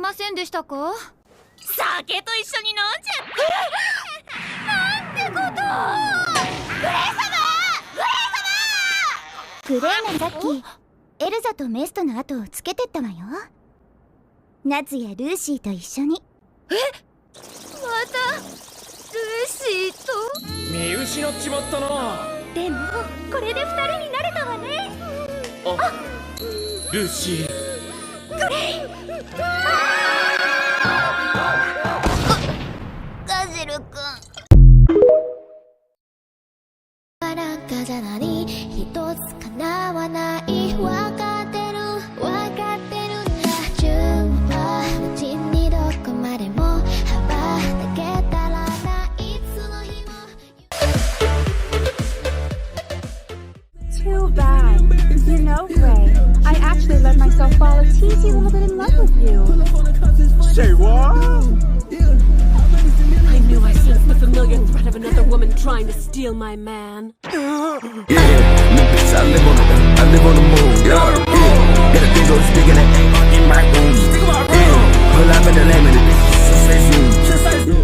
ませんでしたか？酒と一緒に飲んじゃって。なんてこと。グレーなさっきエルザとメストの後をつけてったわよ。ナツやルーシーと一緒に。またルーシーと。見失っちまったな。でもこれで2人になれたわね。あ、ルーシー。ガゼル君。なんかじゃ何一つ叶わない。わかってるわかってるんだ。順は無尽にどこまでも羽ばたけたらないつの日も。 Too bad. You know, Gray, I actually let myself fall a teensy little bit in love with you. Say what? I knew I sensed the familiar threat of another woman trying to steal my man. Yeah, bitch, I live on the move. Yeah, got a big old stick and it ain't in my room. Yeah, pull up in the name of the bitch. Just say zoom.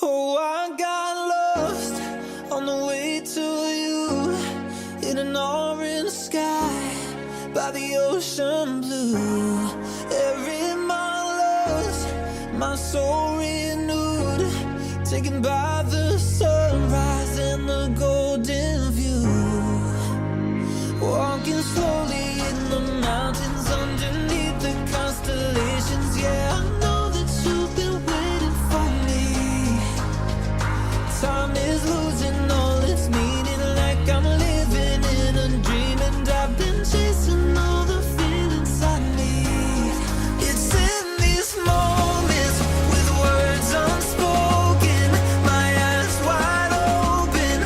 Oh, I got lost on the way to you in an orange sky by the ocean blue. Every mile lost, my soul renewed, taken by the sunrise and the golden view. Walking slowly in the mountains underneath the constellations. Yeah, I know that you've been waiting for me. Time is losing all its meaning, like I'm living in a dream, and I've been chasing all the feelings I need. It's in these moments with words unspoken, my eyes wide open,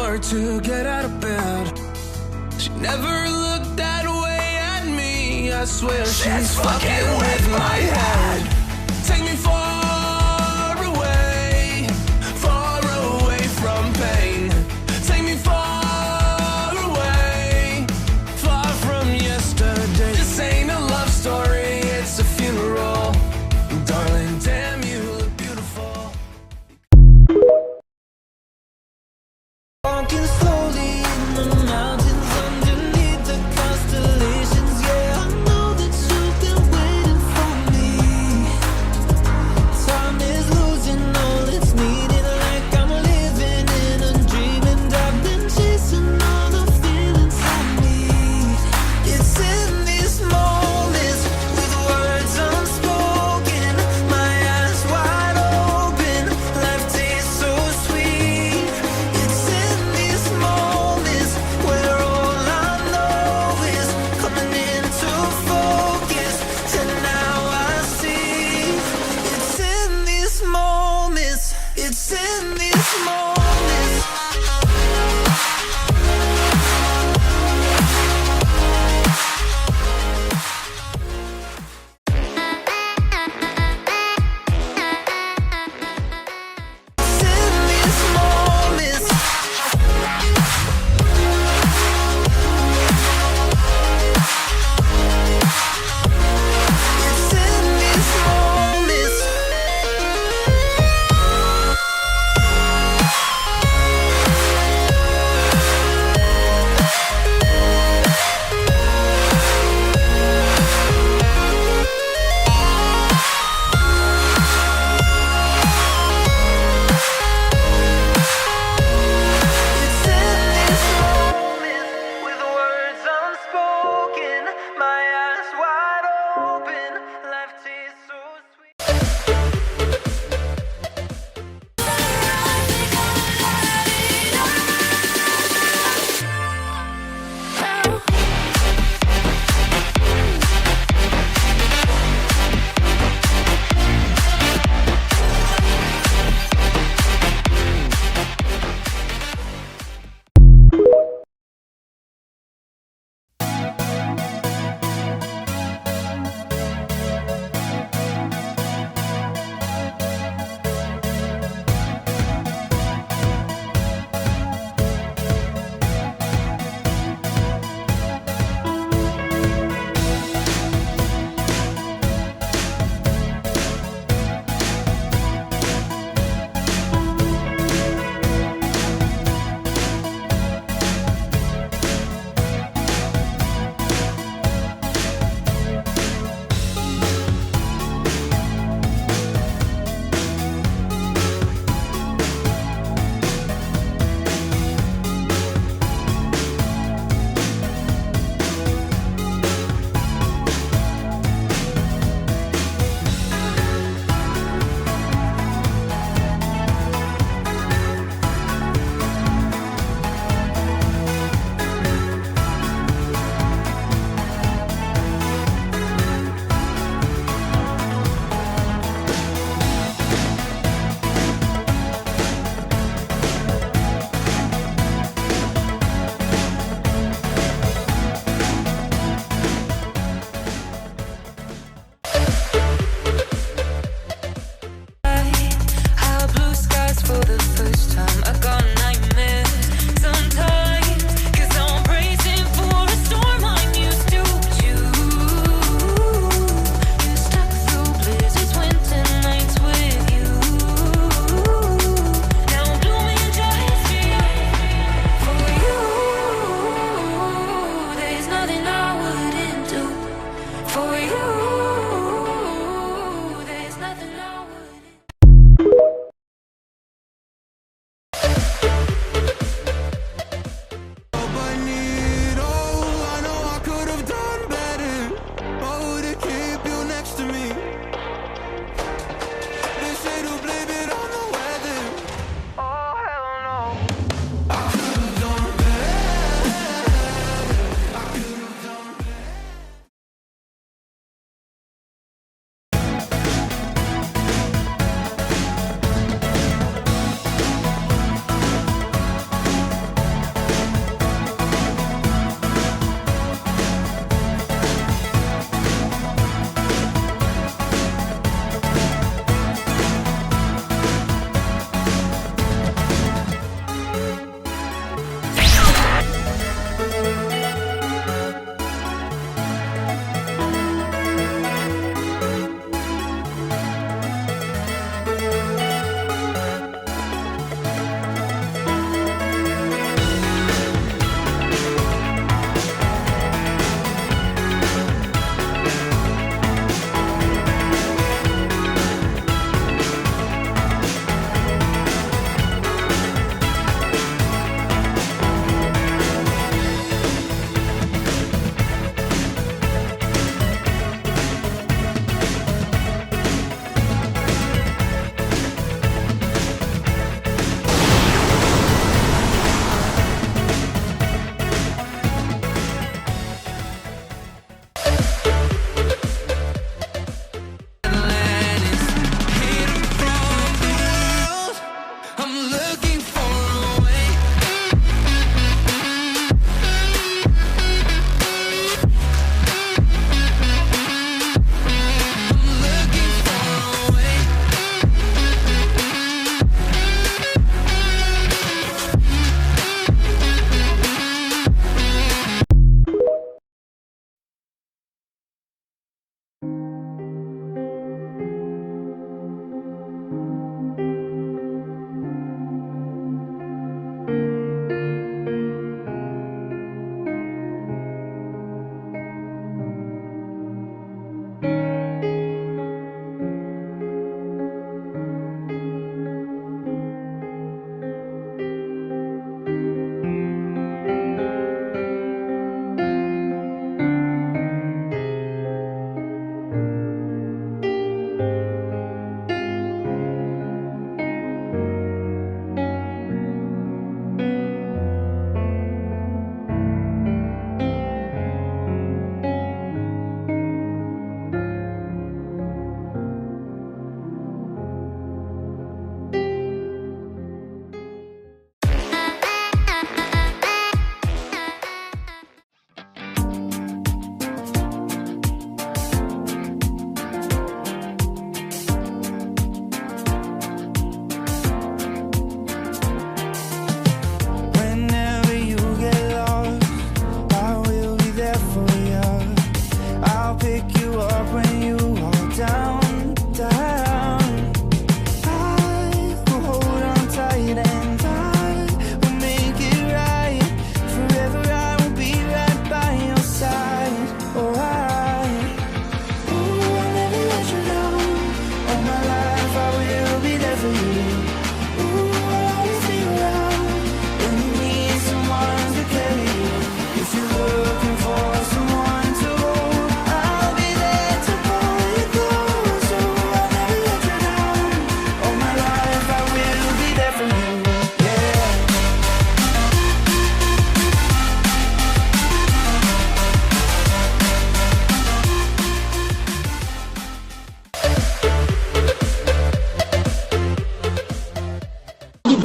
hard to get out of bed. She never looked that way at me. I swear she's fucking with my head. Take me far away from pain. Take me far away, far from yesterday. This ain't a love story, it's a funeral. Darling, damn, you look beautiful. Walking slowly in the mountains underneath the constellations. Yeah, I know that you've been waiting for me.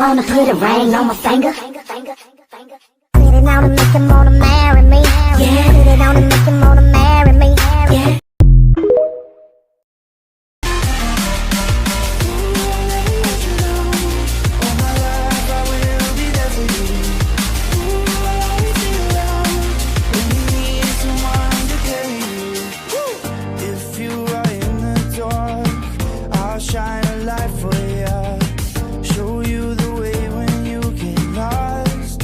wanna put a ring on my finger? Put it on and make him wanna marry me. Yeah. Put it on and make him wanna marry me. Yeah. Shine a light for you, show you the way when you get lost.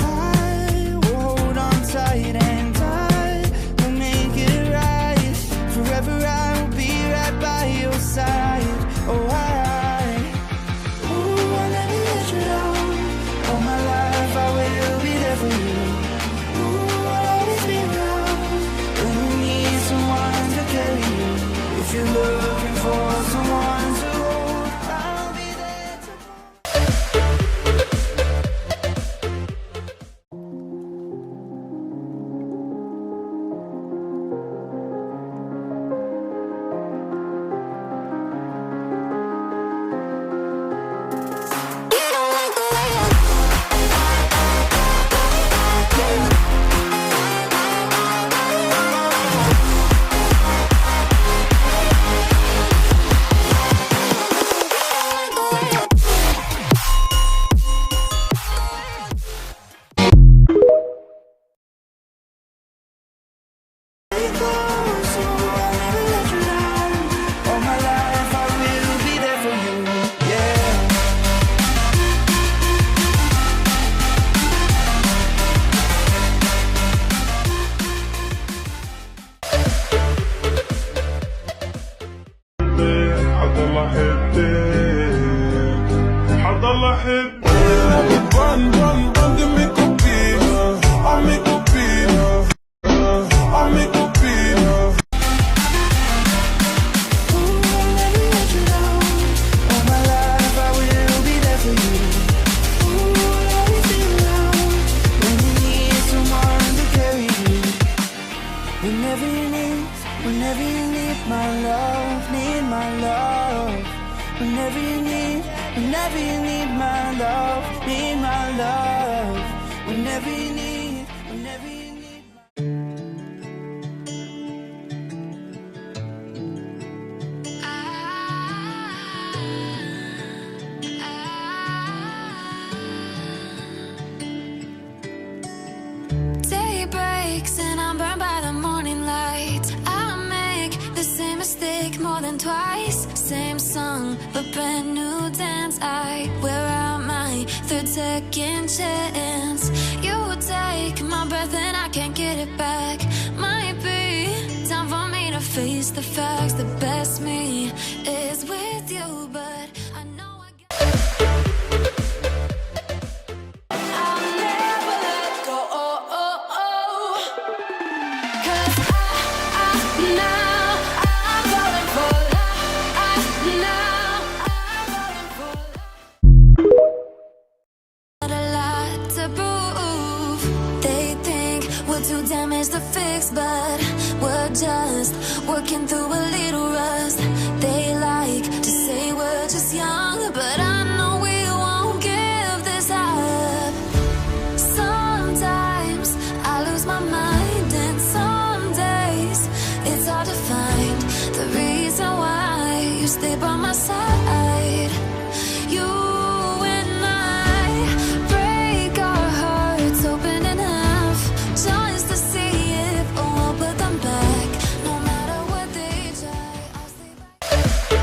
I will hold on tight and I will make it right. Forever I will be right by your side. Oh, I'll never let you down. All my life I will be there for you. Ooh, I'll always be around when you need someone to carry you. If you're looking for someone to hold, I'll be there to whenever you need my love, need my love. Whenever you need my love, need my love. Whenever you need Day breaks and I'm burned by the morning light. I make the same mistake more than twice. Same song, but brand new dance. I wear out my third second chance. You take my breath and I can't get it back. Might be time for me to face the facts. The best me is with you, but I know I I'll never let go. Cause now I'm falling for love. Now I'm falling for love. Not a lot to prove. They think we're too damaged to fix, but we're just working through a little rust. They like to say we're just young, but I know we won't give this up. Sometimes I lose my mind, and some days it's hard to find the reason why you stay by my side. You and I break our hearts open in half, just to see if we'll put them back. No matter what they try, I'll stay by.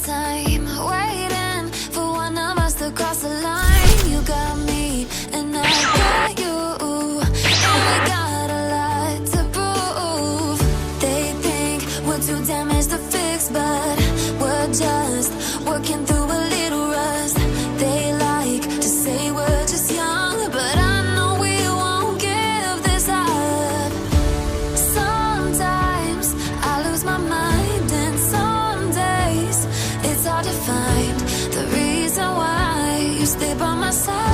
time waiting for one of us to cross the line. You got me and I got you, and we got a lot to prove. They think we're too damaged to fix, but we're just working through a little rust. They like to say we're just young, but I know we won't give this up. Sometimes I lose my mind, and some days it's hard to find the reason why you stay by my side.